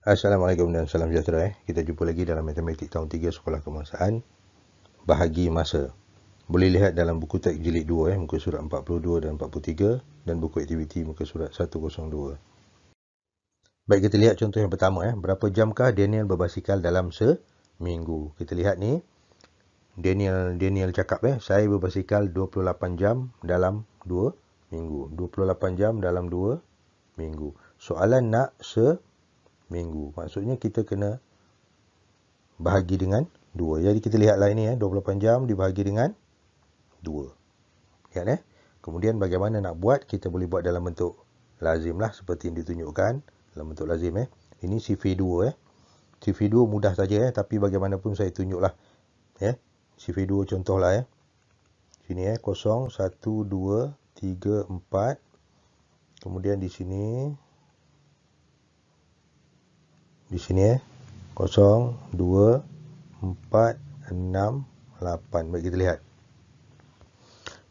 Assalamualaikum dan salam sejahtera. Kita jumpa lagi dalam Matematik tahun 3 Sekolah Kebangsaan, bahagi masa. Boleh lihat dalam buku teks jilid 2, muka surat 42 dan 43, dan buku aktiviti muka surat 102. Baik, kita lihat contoh yang pertama. Berapa jamkah Daniel berbasikal dalam seminggu? Kita lihat ni, Daniel cakap, saya berbasikal 28 jam dalam 2 minggu. 28 jam dalam 2 minggu. Soalan nak seminggu. Maksudnya kita kena bahagi dengan 2. Jadi kita lihatlah ini 28 jam dibahagi dengan 2. Lihat Kemudian bagaimana nak buat? Kita boleh buat dalam bentuk lazim lah, seperti yang ditunjukkan dalam bentuk lazim Ini sifir 2 Sifir 2 mudah saja tapi bagaimanapun saya tunjuklah Sifir 2 contohlah Sini 0, 1, 2, 3, 4. Kemudian di sini 0, 2, 4, 6, 8. Baik, kita lihat.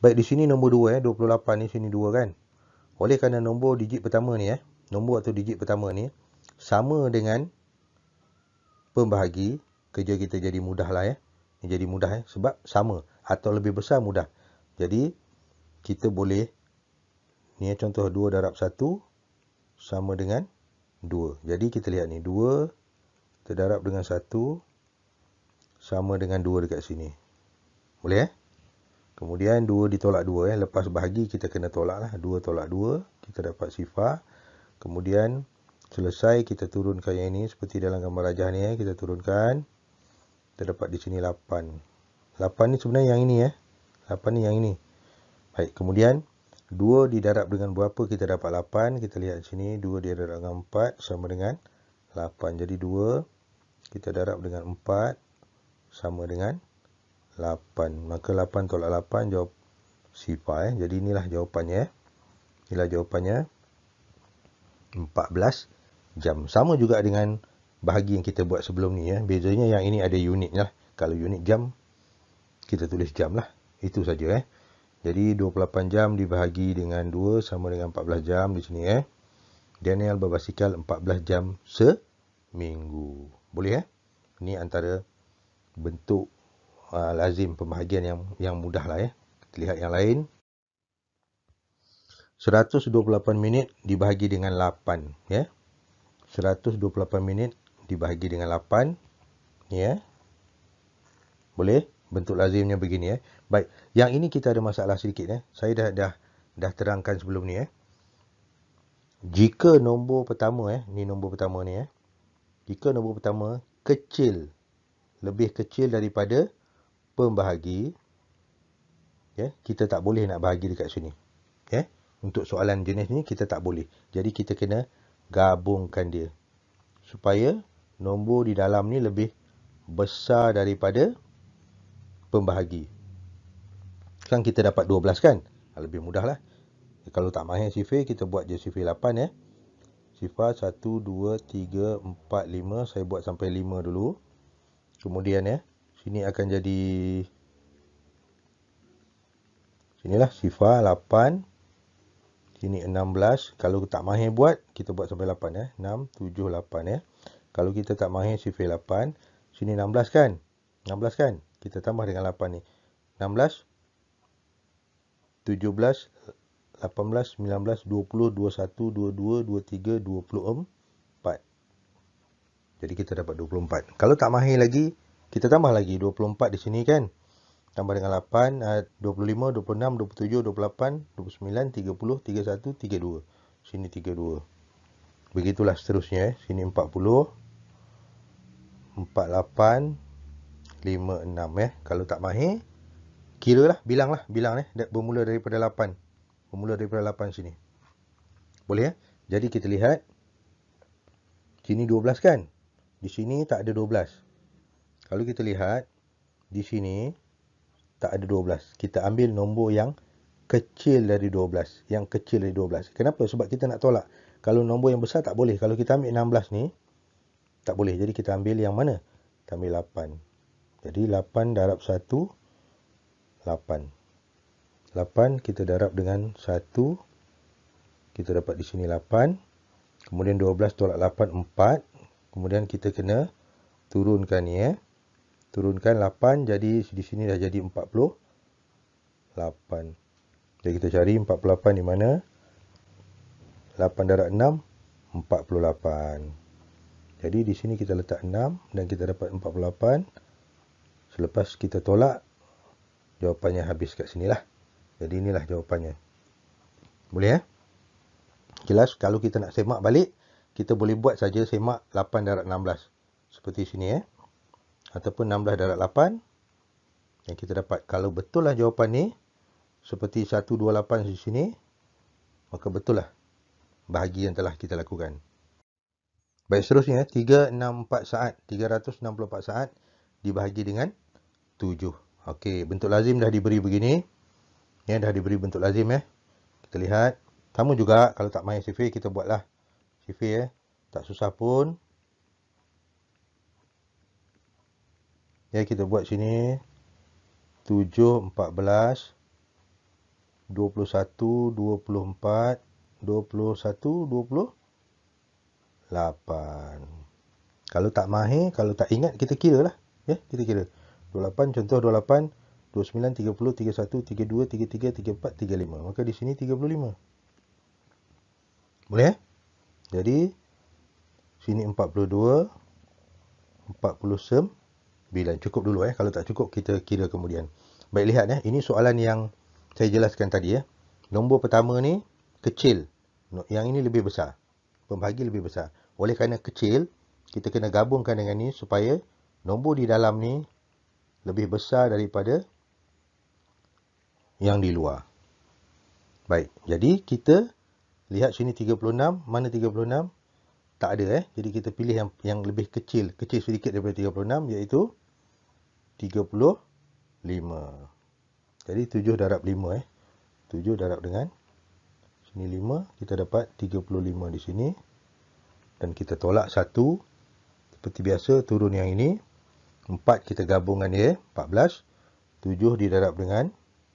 Baik, di sini nombor 2 28 ni sini 2 kan. Oleh kerana nombor digit pertama ni nombor atau digit pertama ni sama dengan pembahagi, kerja kita jadi mudah lah Ini jadi mudah sebab sama atau lebih besar mudah. Jadi kita boleh ni contoh 2 darab 1 sama dengan 2. Jadi kita lihat ni 2 terdarab dengan 1 sama dengan 2 dekat sini. Boleh Kemudian 2 ditolak 2 lepas bahagi kita kena tolak lah. 2 tolak 2 kita dapat sifar. Kemudian selesai kita turunkan yang ini seperti dalam gambar rajah ni kita turunkan. Kita dapat di sini 8. 8 ni sebenarnya yang ini 8 ni yang ini. Baik, kemudian 2 didarab dengan berapa kita dapat 8. Kita lihat sini 2 didarab dengan 4 sama dengan 8. Jadi 2 kita darab dengan 4 sama dengan 8. Maka 8 tolak 8 jawab sifar Jadi inilah jawapannya Inilah jawapannya 14 jam. Sama juga dengan bahagi yang kita buat sebelum ni Bezanya yang ini ada unit lah. Kalau unit jam kita tulis jam lah. Itu saja Jadi 28 jam dibahagi dengan 2 sama dengan 14 jam di sini Daniel berbasikal 14 jam seminggu. Boleh Ini antara bentuk lazim pembahagian yang mudah lah Kita lihat yang lain. 128 minit dibahagi dengan 8 128 minit dibahagi dengan 8 Boleh? Bentuk lazimnya begini Baik, yang ini kita ada masalah sedikit Saya dah terangkan sebelum ni Jika nombor pertama ni nombor pertama ni jika nombor pertama kecil, lebih kecil daripada pembahagi kita tak boleh nak bahagi dekat sini Untuk soalan jenis ni kita tak boleh. Jadi kita kena gabungkan dia supaya nombor di dalam ni lebih besar daripada pembahagi. Sekarang kita dapat 12 kan? Lebih mudah lah. Kalau tak mahir sifir, kita buat je sifir 8 Sifar 1, 2, 3, 4, 5. Saya buat sampai 5 dulu. Kemudian sini akan jadi sinilah sifar 8. Sini 16. Kalau tak mahir buat, kita buat sampai 8 6, 7, 8 Kalau kita tak mahir sifir 8, sini 16 kan? 16 kan? Kita tambah dengan 8 ni. 16, 17, 18, 19, 20, 21, 22, 23, 24. Jadi kita dapat 24. Kalau tak mahir lagi, kita tambah lagi 24 di sini kan? Tambah dengan 8, 25, 26, 27, 28, 29, 30, 31, 32. Sini 32. Begitulah seterusnya Sini 40, 48, 56 Kalau tak mahir, kira lah, bilang bermula daripada 8. Bermula daripada 8 sini. Boleh Jadi kita lihat. Sini 12 kan? Di sini tak ada 12. Kalau kita lihat, di sini tak ada 12. Kita ambil nombor yang kecil dari 12. Yang kecil dari 12. Kenapa? Sebab kita nak tolak. Kalau nombor yang besar tak boleh. Kalau kita ambil 16 ni, tak boleh. Jadi kita ambil yang mana? Kita ambil 8. Jadi 8 darab 1, 8. 8 kita darab dengan 1. Kita dapat di sini 8. Kemudian 12 tolak 8, 4. Kemudian kita kena turunkan ni Turunkan 8, jadi di sini dah jadi 48. Jadi kita cari 48 di mana? 8 darab 6, 48. Jadi di sini kita letak 6 dan kita dapat 48. Selepas kita tolak, jawapannya habis kat sini lah. Jadi inilah jawapannya. Boleh Jelas, kalau kita nak semak balik, kita boleh buat saja semak 8 darab 16. Seperti sini Ataupun 16 darab 8. Yang kita dapat, kalau betul lah jawapan ni, seperti 128 di sini, maka betul lah bahagi yang telah kita lakukan. Baik, seterusnya 364 saat, 364 saat dibahagi dengan 7. Okey, bentuk lazim dah diberi begini. Dah diberi bentuk lazim Kita lihat. Sama juga kalau tak main sifir, kita buatlah sifir tak susah pun. Kita buat sini 7, 14, 21, 24, 21, 28. Kalau tak mahir, kalau tak ingat, kita kira lah. Kita kira. 28, contoh 28, 29, 30, 31, 32, 33, 34, 35. Maka di sini 35. Boleh Jadi, sini 42, 49. Cukup dulu Kalau tak cukup, kita kira kemudian. Baik, lihat ini soalan yang saya jelaskan tadi Nombor pertama ni kecil. Yang ini lebih besar. Pembahagi lebih besar. Oleh kerana kecil, kita kena gabungkan dengan ni supaya nombor di dalam ni lebih besar daripada yang di luar. Baik, jadi kita lihat sini 36. Mana 36? Tak ada Jadi kita pilih yang lebih kecil. Kecil sedikit daripada 36, iaitu 35. Jadi 7 darab 5 7 darab dengan sini 5, kita dapat 35 di sini. Dan kita tolak 1. Seperti biasa, turun yang ini. 4 kita gabungkan dia, 14. 7 didarab dengan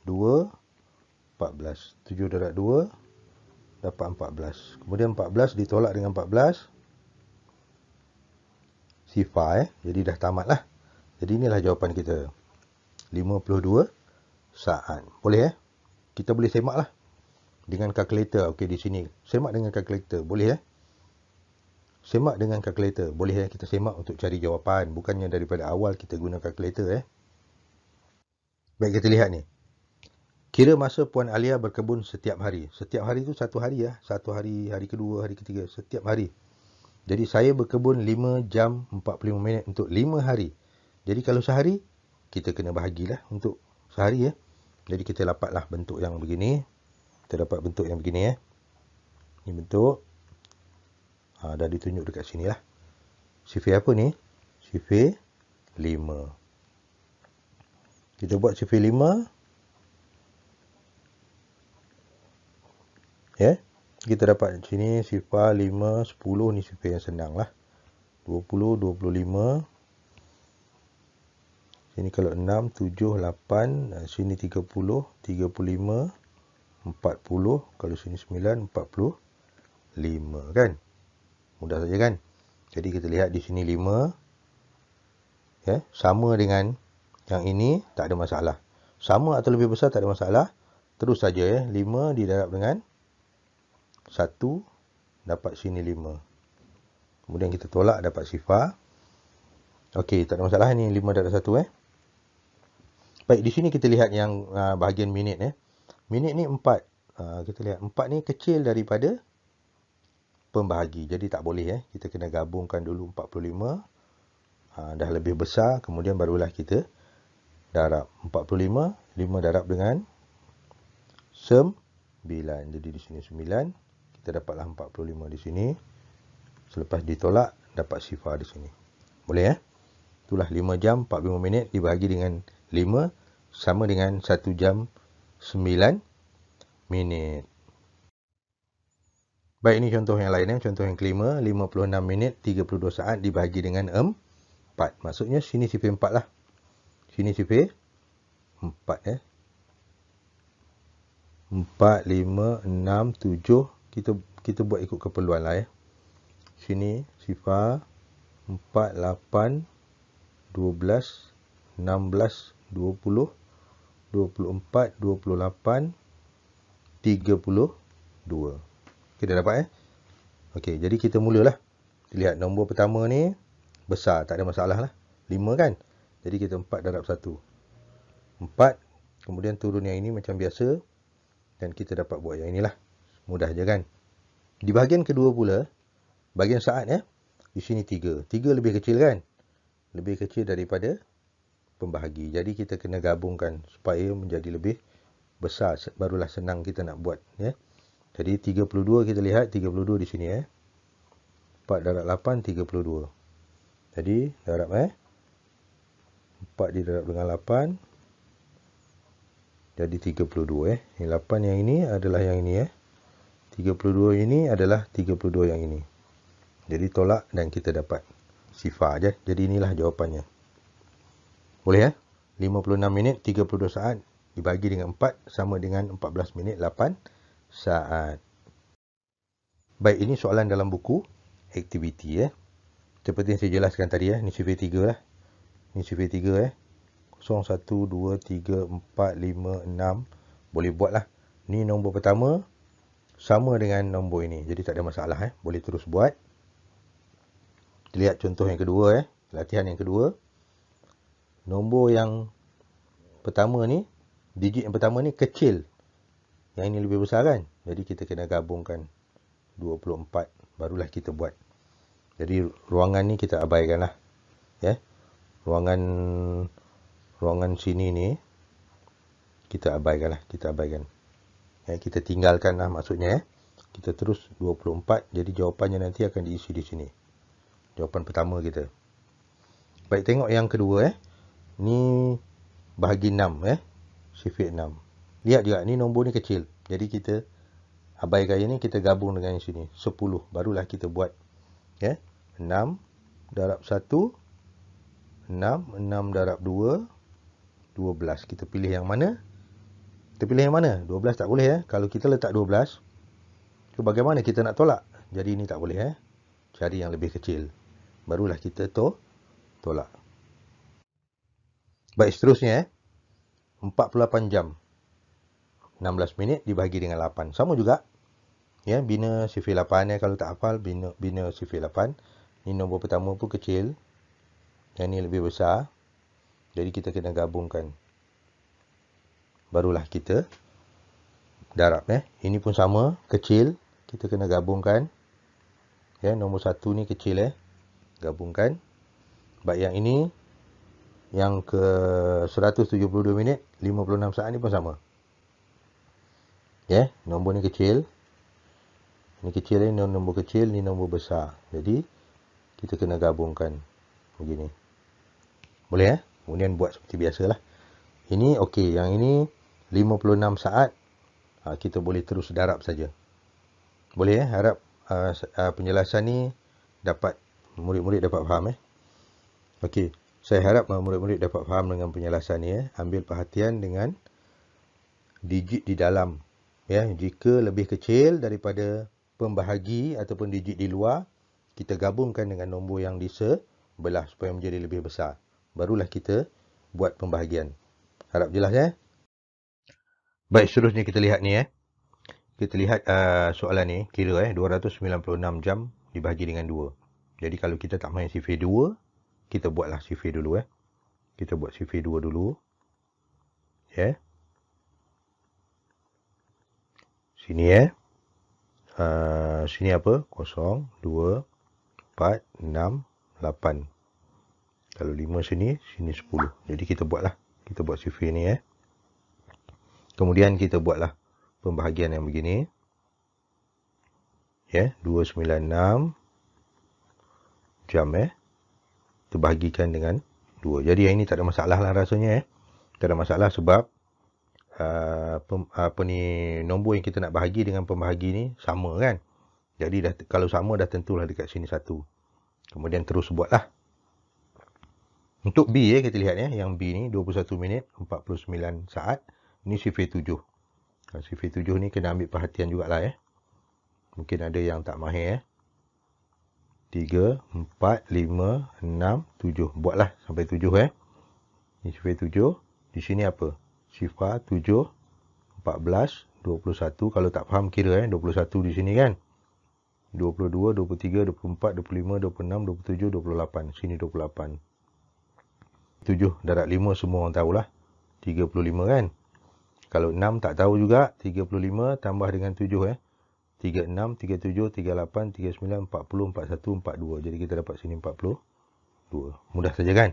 2, 14. 7 darab 2, dapat 14. Kemudian 14 ditolak dengan 14. Sifar Jadi dah tamat lah. Jadi inilah jawapan kita. 52 saat. Boleh Kita boleh semak lah dengan kalkulator. Okey, di sini semak dengan kalkulator. Boleh Semak dengan kalkulator. Boleh kita semak untuk cari jawapan. Bukannya daripada awal kita guna kalkulator Baik, kita lihat ni. Kira masa Puan Alia berkebun setiap hari. Setiap hari tu satu hari Satu hari, hari kedua, hari ketiga. Setiap hari. Jadi saya berkebun 5 jam 45 minit untuk 5 hari. Jadi kalau sehari, kita kena bahagilah untuk sehari Jadi kita dapatlah bentuk yang begini. Kita dapat bentuk yang begini Ini bentuk. Dah ditunjuk dekat sini lah. Sifir apa ni? Sifir 5. Kita buat sifir 5. Kita dapat sini sifar 5, 10. Ni sifir yang senang lah. 20, 25. Sini kalau 6, 7, 8. Sini 30, 35, 40. Kalau sini 9, 45. Kan? Mudah saja kan? Jadi kita lihat di sini 5. Sama dengan yang ini, tak ada masalah. Sama atau lebih besar, tak ada masalah. Terus saja 5 didarab dengan 1, dapat sini 5. Kemudian kita tolak, dapat sifar. Okey, tak ada masalah. Ini 5 darab 1 Baik, di sini kita lihat yang bahagian minit Minit ni 4. Kita lihat 4 ni kecil daripada pembahagi. Jadi tak boleh Kita kena gabungkan dulu 45. Dah lebih besar, kemudian barulah kita darab 45. 5 darab dengan 9. Jadi di sini 9. Kita dapatlah 45 di sini. Selepas ditolak, dapat sifar di sini. Boleh Itulah 5 jam 45 minit dibahagi dengan 5 sama dengan 1 jam 9 minit. Baik, ini contoh yang lain Contoh yang kelima, 56 minit 32 saat dibahagi dengan 4. Maksudnya sini sifir 4 lah. Sini sifir 4 4, 5, 6, 7. Kita buat ikut keperluan lah Sini sifar 4, 8, 12, 16, 20, 24, 28, 32. Kita dapat Okey, jadi kita mulalah. Lihat nombor pertama ni besar, tak ada masalah lah. 5 kan? Jadi kita 4 darab 1. 4, kemudian turun yang ini macam biasa. Dan kita dapat buat yang inilah. Mudah je kan? Di bahagian kedua pula, bahagian saat di sini 3. 3 lebih kecil kan? Lebih kecil daripada pembahagi. Jadi kita kena gabungkan supaya menjadi lebih besar. Barulah senang kita nak buat. Jadi 32 kita lihat. 32 di sini 4 darab 8, 32. Jadi darab 4 didarab dengan 8. Jadi 32 Ini 8 yang ini adalah yang ini 32 ini adalah 32 yang ini. Jadi tolak dan kita dapat sifar je. Jadi inilah jawapannya. Boleh 56 minit 32 saat dibagi dengan 4 sama dengan 14 minit 8 saat. Baik, ini soalan dalam buku aktiviti Seperti yang saya jelaskan tadi ni survey 3 lah. Ni survey 3 0, 1, 2, 3, 4, 5, 6. Boleh buat lah. Ni nombor pertama sama dengan nombor ini. Jadi tak ada masalah Boleh terus buat. Lihat contoh yang kedua latihan yang kedua. Nombor yang pertama ni, digit yang pertama ni kecil. Yang ini lebih besar kan? Jadi kita kena gabungkan 24. Barulah kita buat. Jadi ruangan ni kita abaikan lah. Ruangan sini ni kita abaikan lah. Kita abaikan. Kita tinggalkan lah maksudnya. Kita terus 24. Jadi jawapannya nanti akan diisi di sini. Jawapan pertama kita. Baik, tengok yang kedua Ni bahagi 6 sifir 6. Lihat juga ni nombor ni kecil. Jadi kita abaikan yang ni, kita gabung dengan yang sini 10. Barulah kita buat 6 darab 1, 6 darab 2, 12. Kita pilih yang mana? Kita pilih yang mana? 12 tak boleh Kalau kita letak 12, so bagaimana kita nak tolak? Jadi ini tak boleh Cari yang lebih kecil. Barulah kita tolak. Baik, seterusnya 48 jam 16 minit dibahagi dengan 8. Sama juga. Bina sifir 8 kalau tak hafal, bina sifir 8. Ini nombor pertama pun kecil. Yang ni lebih besar. Jadi kita kena gabungkan. Barulah kita darab Ini pun sama, kecil. Kita kena gabungkan. Nombor 1 ni kecil gabungkan. Baik, yang ini yang ke 172 minit 56 saat ni pun sama. Nombor ni kecil. Ni kecil ni nombor kecil, ni nombor besar. Jadi kita kena gabungkan begini. Boleh Kemudian buat seperti biasalah. Ini okey, yang ini 56 saat. Kita boleh terus darab saja. Boleh harap penjelasan ni dapat murid-murid dapat faham Okey, saya harap murid-murid dapat faham dengan penjelasan ni Ambil perhatian dengan digit di dalam. Jika lebih kecil daripada pembahagi ataupun digit di luar, kita gabungkan dengan nombor yang di sebelah supaya menjadi lebih besar. Barulah kita buat pembahagian. Harap jelas Baik, seterusnya kita lihat ni Kita lihat soalan ni, kira 296 jam dibahagi dengan 2. Jadi kalau kita tak main sifir 2, kita buatlah sifir dulu Kita buat sifir 2 dulu. Sini sini apa? 0, 2, 4, 6, 8. Kalau 5 sini, sini 10. Jadi kita buatlah. Kita buat sifir ni Kemudian kita buatlah pembahagian yang begini. 296 jam terbahagikan dengan 2. Jadi yang ini tak ada masalah lah rasanya Tak ada masalah sebab nombor yang kita nak bahagi dengan pembahagi ni sama kan. Jadi kalau sama dah tentulah dekat sini 1. Kemudian terus buatlah. Untuk B kita lihat yang B ni 21 minit 49 saat. Ini sifir 7. Sifir 7 ni kena ambil perhatian jugalah Mungkin ada yang tak mahir 3, 4, 5, 6, 7. Buatlah sampai 7 Ni sifar 7. Di sini apa? Sifar 7, 14, 21. Kalau tak faham kira 21 di sini kan. 22, 23, 24, 25, 26, 27, 28. Sini 28. 7 darab 5 semua orang tahulah. 35 kan. Kalau 6 tak tahu juga. 35 tambah dengan 7 36, 37, 38, 39, 40, 41, 42. Jadi kita dapat sini 42. Mudah saja kan?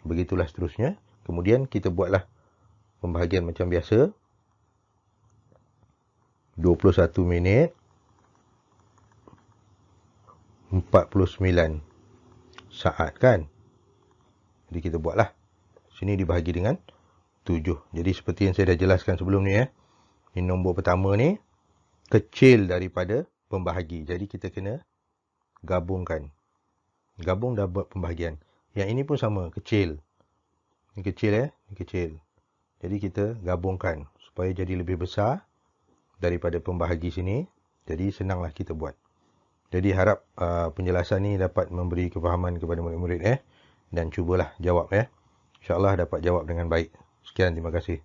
Begitulah seterusnya. Kemudian kita buatlah pembahagian macam biasa. 21 minit 49 saat kan? Jadi kita buatlah. Sini dibahagi dengan 7. Jadi seperti yang saya dah jelaskan sebelum ni Ini nombor pertama ni kecil daripada pembahagi. Jadi kita kena gabungkan. Gabung dah buat pembahagian. Yang ini pun sama, kecil. Ini kecil Ini kecil. Jadi kita gabungkan supaya jadi lebih besar daripada pembahagi sini. Jadi senanglah kita buat. Jadi harap penjelasan ni dapat memberi kefahaman kepada murid-murid dan cubalah jawab InsyaAllah dapat jawab dengan baik. Sekian, terima kasih.